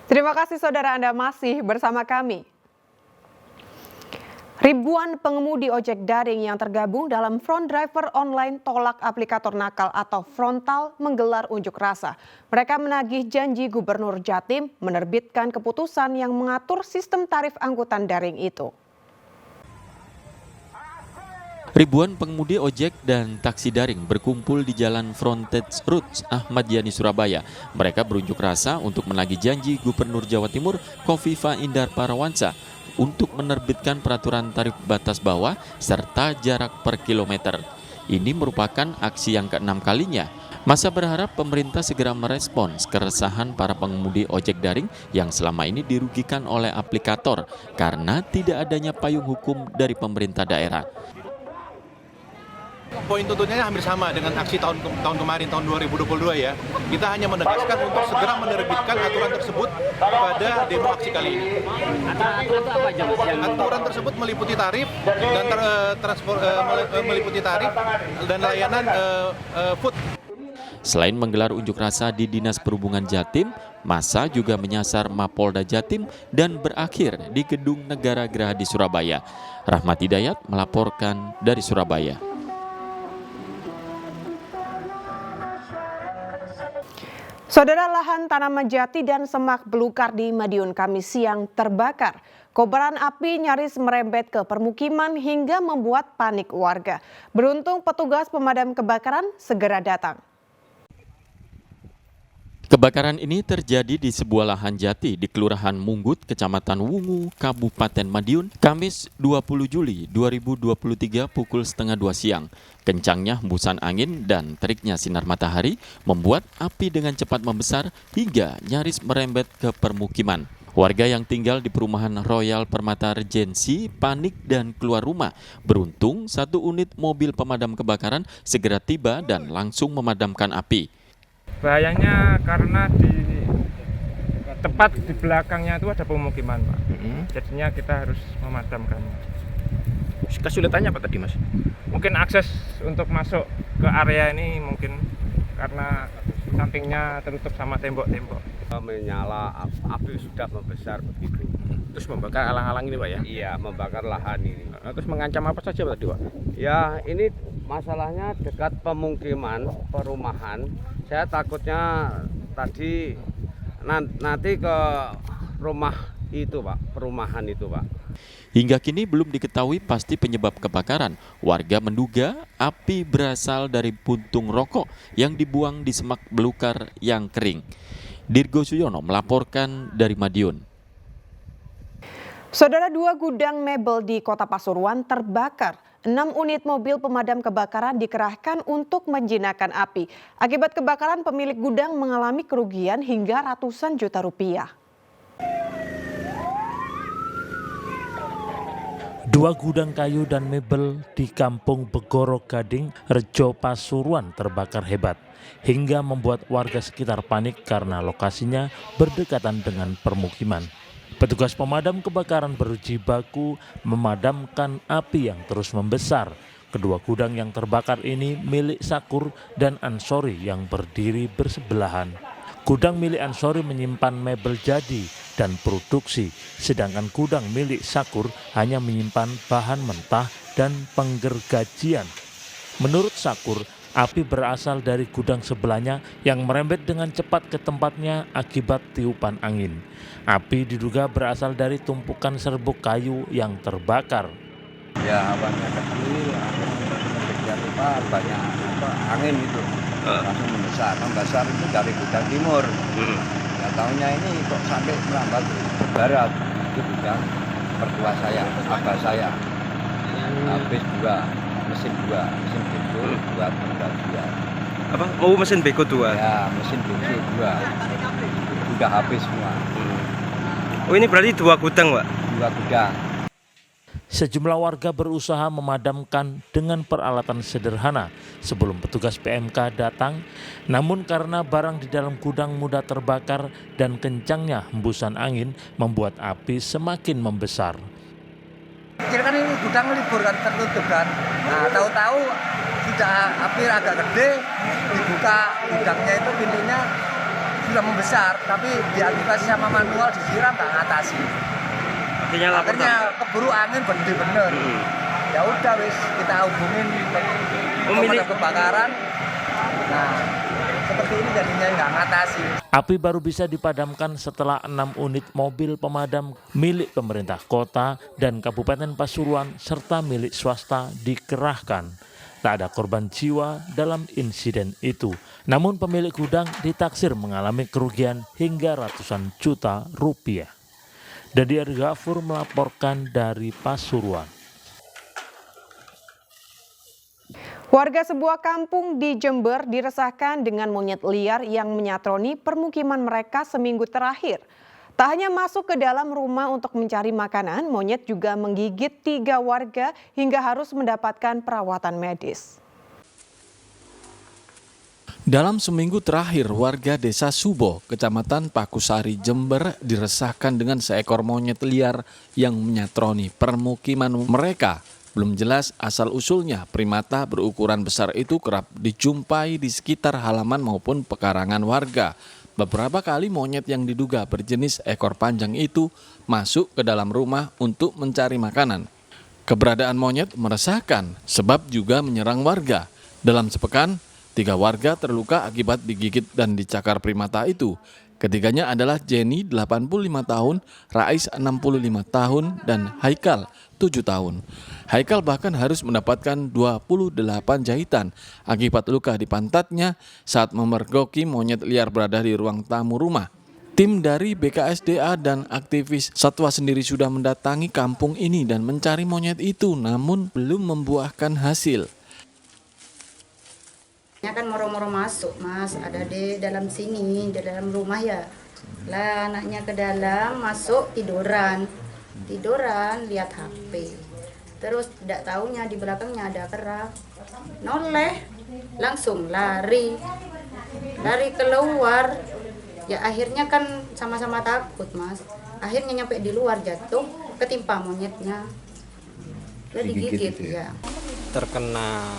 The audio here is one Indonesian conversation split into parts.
Terima kasih saudara Anda masih bersama kami. Ribuan pengemudi ojek daring yang tergabung dalam Front Driver Online Tolak Aplikator Nakal atau Frontal menggelar unjuk rasa. Mereka menagih janji Gubernur Jatim menerbitkan keputusan yang mengatur sistem tarif angkutan daring itu. Ribuan pengemudi ojek dan taksi daring berkumpul di Jalan Frontage Routes Ahmad Yani Surabaya. Mereka berunjuk rasa untuk menagih janji Gubernur Jawa Timur Khofifah Indar Parawansa untuk menerbitkan peraturan tarif batas bawah serta jarak per kilometer. Ini merupakan aksi yang ke-6 kalinya. Masa berharap pemerintah segera merespons keresahan para pengemudi ojek daring yang selama ini dirugikan oleh aplikator karena tidak adanya payung hukum dari pemerintah daerah. Poin tuntutannya hampir sama dengan aksi tahun kemarin, tahun 2022 ya. Kita hanya menegaskan untuk segera menerbitkan aturan tersebut pada demo aksi kali ini. Aturan tersebut meliputi tarif dan meliputi tarif dan layanan food. Selain menggelar unjuk rasa di Dinas Perhubungan Jatim, massa juga menyasar Mapolda Jatim dan berakhir di Gedung Negara Geraha di Surabaya. Rahmat Hidayat melaporkan dari Surabaya. Saudara, lahan tanaman jati dan semak belukar di Madiun Kamis siang terbakar. Kobaran api nyaris merembet ke permukiman hingga membuat panik warga. Beruntung petugas pemadam kebakaran segera datang. Kebakaran ini terjadi di sebuah lahan jati di Kelurahan Munggut, Kecamatan Wungu, Kabupaten Madiun, Kamis 20 Juli 2023 pukul 1:30 siang. Kencangnya hembusan angin dan teriknya sinar matahari membuat api dengan cepat membesar hingga nyaris merembet ke permukiman. Warga yang tinggal di perumahan Royal Permata Regency panik dan keluar rumah. Beruntung satu unit mobil pemadam kebakaran segera tiba dan langsung memadamkan api. Bahayanya karena tepat di belakangnya itu ada pemukiman, Pak. Jadinya kita harus memadamkannya. Kesulitannya apa tadi, Mas? Mungkin akses untuk masuk ke area ini mungkin karena sampingnya tertutup sama tembok-tembok. Menyala, api sudah membesar begitu. Terus membakar alang-alang ini, Pak ya? Iya, membakar lahan ini. Terus mengancam apa saja tadi, Pak? Ya, ini masalahnya dekat pemukiman, perumahan. Saya takutnya tadi nanti ke rumah itu, Pak, perumahan itu, Pak. Hingga kini belum diketahui pasti penyebab kebakaran. Warga menduga api berasal dari puntung rokok yang dibuang di semak belukar yang kering. Dirgo Suyono melaporkan dari Madiun. Saudara, 2 gudang mebel di Kota Pasuruan terbakar. 6 unit mobil pemadam kebakaran dikerahkan untuk menjinakkan api. Akibat kebakaran, pemilik gudang mengalami kerugian hingga ratusan juta rupiah. 2 gudang kayu dan mebel di Kampung Begoro Gading, Rejo Pasuruan terbakar hebat hingga membuat warga sekitar panik karena lokasinya berdekatan dengan permukiman. Petugas pemadam kebakaran berjibaku memadamkan api yang terus membesar. Kedua gudang yang terbakar ini milik Sakur dan Ansori yang berdiri bersebelahan. Gudang milik Ansori menyimpan mebel jadi dan produksi, sedangkan gudang milik Sakur hanya menyimpan bahan mentah dan penggergajian. Menurut Sakur, api berasal dari gudang sebelahnya yang merembet dengan cepat ke tempatnya akibat tiupan angin. Api diduga berasal dari tumpukan serbuk kayu yang terbakar. Ya, awalnya kecil, banyak angin itu. Langsung membesar itu dari gudang timur. Nggak tahunya ini kok sampai merambat ke barat. Itu gudang mertua saya, abah saya. Habis mesin beko 2 penggajian. Apa? Oh, mesin beko 2? Ya, mesin beko 2. Udah habis semua. Oh, ini berarti 2 gudang, Pak? 2 gudang. Sejumlah warga berusaha memadamkan dengan peralatan sederhana sebelum petugas PMK datang, namun karena barang di dalam gudang mudah terbakar dan kencangnya hembusan angin membuat api semakin membesar. Kira kan ini gudang libur kan, tertutup kan. Nah, tahu-tahu sudah api agak gede, dibuka gudangnya itu pintunya sudah membesar, tapi diantisipasi sama manual disiram nggak ngatasi. Akhirnya keburu angin bener-bener. Ya udah wis kita hubungin pemadam kebakaran. Nah, seperti ini jadinya nggak ngatasi. Api baru bisa dipadamkan setelah 6 unit mobil pemadam milik pemerintah kota dan Kabupaten Pasuruan serta milik swasta dikerahkan. Tak ada korban jiwa dalam insiden itu. Namun pemilik gudang ditaksir mengalami kerugian hingga ratusan juta rupiah. Dadi Argafur melaporkan dari Pasuruan. Warga sebuah kampung di Jember diresahkan dengan monyet liar yang menyatroni permukiman mereka seminggu terakhir. Tak hanya masuk ke dalam rumah untuk mencari makanan, monyet juga menggigit 3 warga hingga harus mendapatkan perawatan medis. Dalam seminggu terakhir, warga desa Subo, kecamatan Pakusari, Jember diresahkan dengan seekor monyet liar yang menyatroni permukiman mereka. Belum jelas asal-usulnya, primata berukuran besar itu kerap dijumpai di sekitar halaman maupun pekarangan warga. Beberapa kali monyet yang diduga berjenis ekor panjang itu masuk ke dalam rumah untuk mencari makanan. Keberadaan monyet meresahkan sebab juga menyerang warga. Dalam sepekan, 3 warga terluka akibat digigit dan dicakar primata itu. Ketiganya adalah Jenny 85 tahun, Rais 65 tahun, dan Haikal 7 tahun. Haikal bahkan harus mendapatkan 28 jahitan akibat luka di pantatnya saat memergoki monyet liar berada di ruang tamu rumah. Tim dari BKSDA dan aktivis satwa sendiri sudah mendatangi kampung ini dan mencari monyet itu, namun belum membuahkan hasil. Kan moro-moro masuk mas, ada di dalam sini, di dalam rumah ya. Lah anaknya ke dalam, masuk tiduran lihat HP. Terus tidak tahunya di belakangnya ada kera, noleh, langsung lari keluar. Ya akhirnya kan sama-sama takut mas. Akhirnya nyampe di luar jatuh, ketimpa monyetnya. Dia digigit ya. Terkena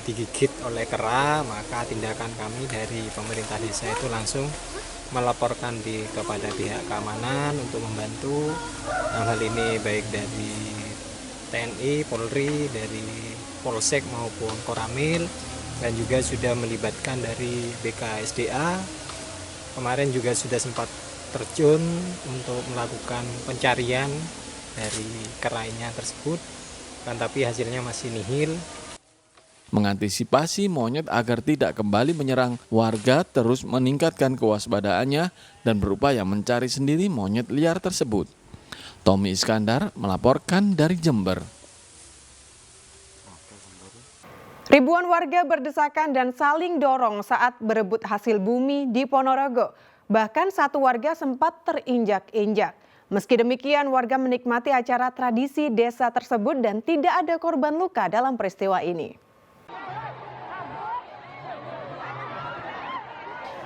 digigit oleh kera, maka tindakan kami dari pemerintah desa itu langsung melaporkan kepada pihak keamanan untuk membantu. Hal ini baik dari TNI, Polri, dari Polsek maupun Koramil, dan juga sudah melibatkan dari BKSDA. Kemarin juga sudah sempat terjun untuk melakukan pencarian dari kerainya tersebut, kan tapi hasilnya masih nihil. Mengantisipasi monyet agar tidak kembali menyerang, warga terus meningkatkan kewaspadaannya dan berupaya mencari sendiri monyet liar tersebut. Tommy Iskandar melaporkan dari Jember. Ribuan warga berdesakan dan saling dorong saat berebut hasil bumi di Ponorogo. Bahkan satu warga sempat terinjak-injak. Meski demikian, warga menikmati acara tradisi desa tersebut dan tidak ada korban luka dalam peristiwa ini.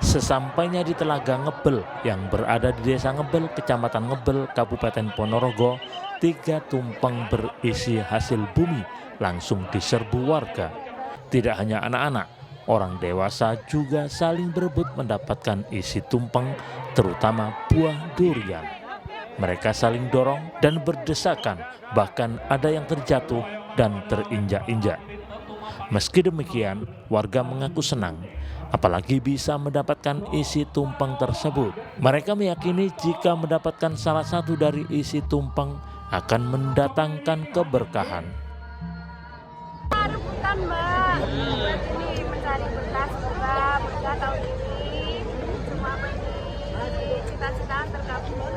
Sesampainya di Telaga Ngebel yang berada di Desa Ngebel, Kecamatan Ngebel, Kabupaten Ponorogo, 3 tumpeng berisi hasil bumi langsung diserbu warga. Tidak hanya anak-anak, orang dewasa juga saling berebut mendapatkan isi tumpeng, terutama buah durian. Mereka saling dorong dan berdesakan, bahkan ada yang terjatuh dan terinjak-injak. Meski demikian, warga mengaku senang, apalagi bisa mendapatkan isi tumpeng tersebut. Mereka meyakini jika mendapatkan salah satu dari isi tumpeng akan mendatangkan keberkahan. Rebutan mbak, ini mencari berkah, berkah tahun ini semua cita-cita terkabul.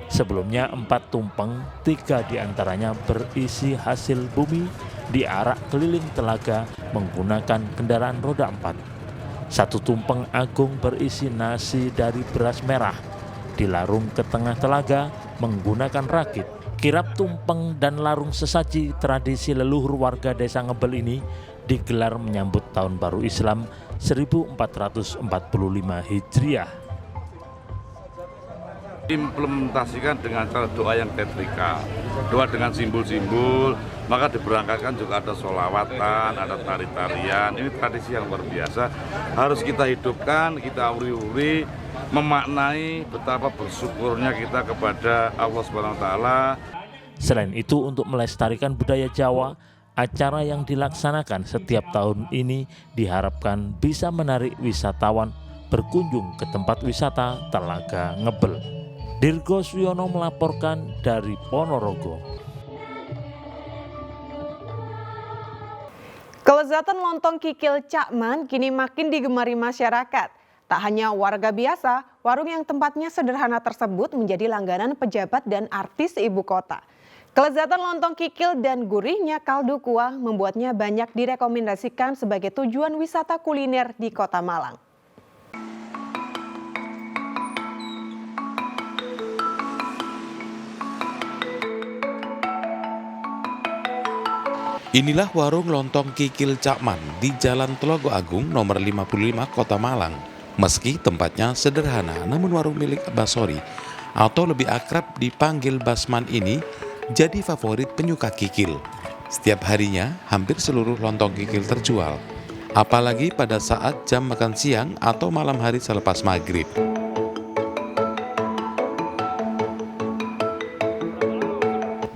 Sebelumnya 4 tumpeng, 3 diantaranya berisi hasil bumi diarak keliling telaga menggunakan kendaraan roda 4. 1 tumpeng agung berisi nasi dari beras merah dilarung ke tengah telaga menggunakan rakit. Kirap tumpeng dan larung sesaji tradisi leluhur warga Desa Ngebel ini digelar menyambut Tahun Baru Islam 1445 Hijriah. Implementasikan dengan cara doa yang teatrikal, doa dengan simbol-simbol, maka diberangkatkan juga ada sholawatan, ada tari-tarian. Ini tradisi yang luar biasa, harus kita hidupkan, kita uri-uri, memaknai betapa bersyukurnya kita kepada Allah SWT. Selain itu, untuk melestarikan budaya Jawa, acara yang dilaksanakan setiap tahun ini diharapkan bisa menarik wisatawan berkunjung ke tempat wisata Telaga Ngebel. Dirgo Suyono melaporkan dari Ponorogo. Kelezatan lontong kikil Cakman kini makin digemari masyarakat. Tak hanya warga biasa, warung yang tempatnya sederhana tersebut menjadi langganan pejabat dan artis ibu kota. Kelezatan lontong kikil dan gurihnya kaldu kuah membuatnya banyak direkomendasikan sebagai tujuan wisata kuliner di Kota Malang. Inilah warung lontong kikil Cakman di Jalan Telogo Agung nomor 55 Kota Malang. Meski tempatnya sederhana, namun warung milik Basori atau lebih akrab dipanggil Basman ini jadi favorit penyuka kikil. Setiap harinya hampir seluruh lontong kikil terjual. Apalagi pada saat jam makan siang atau malam hari selepas maghrib.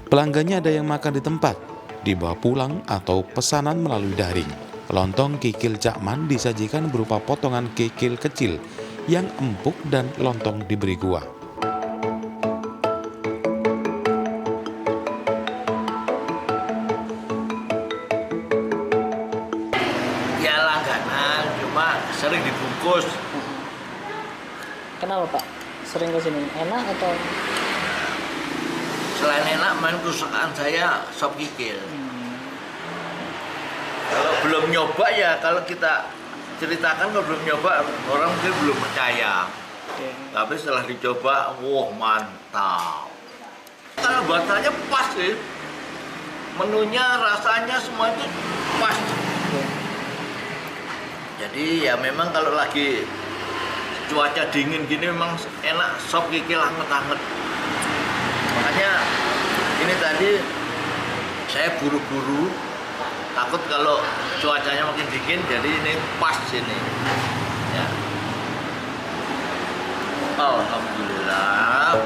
Pelanggannya ada yang makan di tempat, dibawa pulang atau pesanan melalui daring. Lontong kikil Cakman disajikan berupa potongan kikil kecil yang empuk dan lontong diberi kuah. Ya langganan, cuma sering dibungkus. Kenapa Pak? Sering kesini? Enak atau? Selain enak, main kesukaan saya sop kikil. Kalau belum nyoba ya, kalau kita ceritakan kalau belum nyoba, orang mungkin belum percaya. Tapi setelah dicoba, wah mantap. Kalau buat saya pas sih. Menunya, rasanya semua itu pas. Jadi ya memang kalau lagi cuaca dingin gini memang enak sop kikil hangat-hangat. Makanya ini tadi saya buru-buru, takut kalau cuacanya makin dingin, jadi ini pas ini. Ya. Alhamdulillah.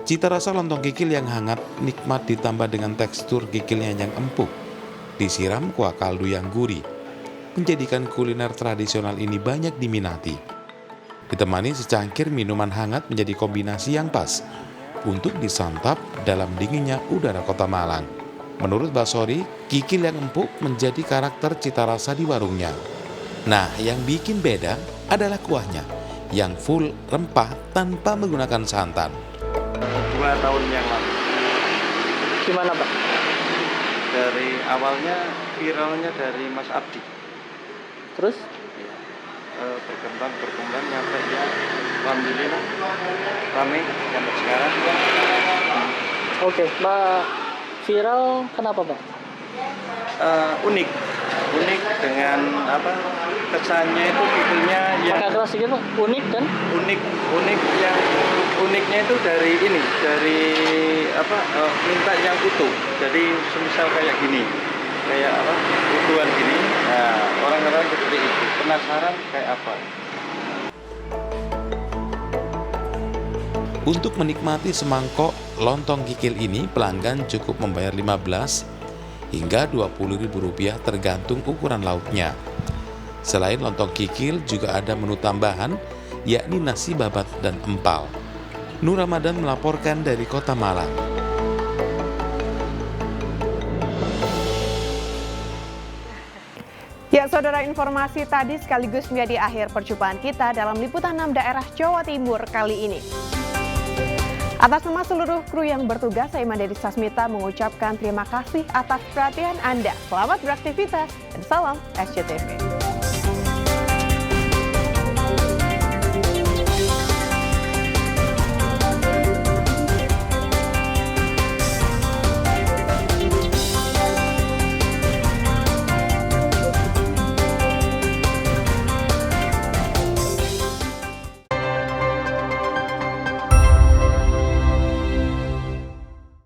Cita rasa lontong kikil yang hangat, nikmat ditambah dengan tekstur kikilnya yang empuk, disiram kuah kaldu yang gurih, menjadikan kuliner tradisional ini banyak diminati. Ditemani secangkir minuman hangat menjadi kombinasi yang pas untuk disantap dalam dinginnya udara Kota Malang. Menurut Basori, kikil yang empuk menjadi karakter cita rasa di warungnya. Nah, yang bikin beda adalah kuahnya yang full rempah tanpa menggunakan santan. 2 tahun yang lalu. Gimana Pak? Dari awalnya viralnya dari Mas Abdi. Terus? Berkembang nyampe ya alhamdulillah ramai sampai sekarang. Oke, Pak, viral kenapa Pak? Unik dengan apa kesannya itu kikilnya yang agak keras gitu, unik kan? Unik yang uniknya itu dari apa minta yang utuh. Jadi semisal kayak gini, kayak apa utuhan gini. Nah, orang-orang seperti itu penasaran kayak apa. Untuk menikmati semangkok lontong kikil ini, pelanggan cukup membayar Rp15 hingga Rp20.000 tergantung ukuran lauknya. Selain lontong kikil, juga ada menu tambahan, yakni nasi babat dan empal. Nur Ramadan melaporkan dari Kota Malang. Ya, saudara, informasi tadi sekaligus menjadi akhir perjumpaan kita dalam liputan 6 daerah Jawa Timur kali ini. Atas nama seluruh kru yang bertugas, saya Imanderi Sasmita mengucapkan terima kasih atas perhatian Anda. Selamat beraktivitas dan salam SCTV.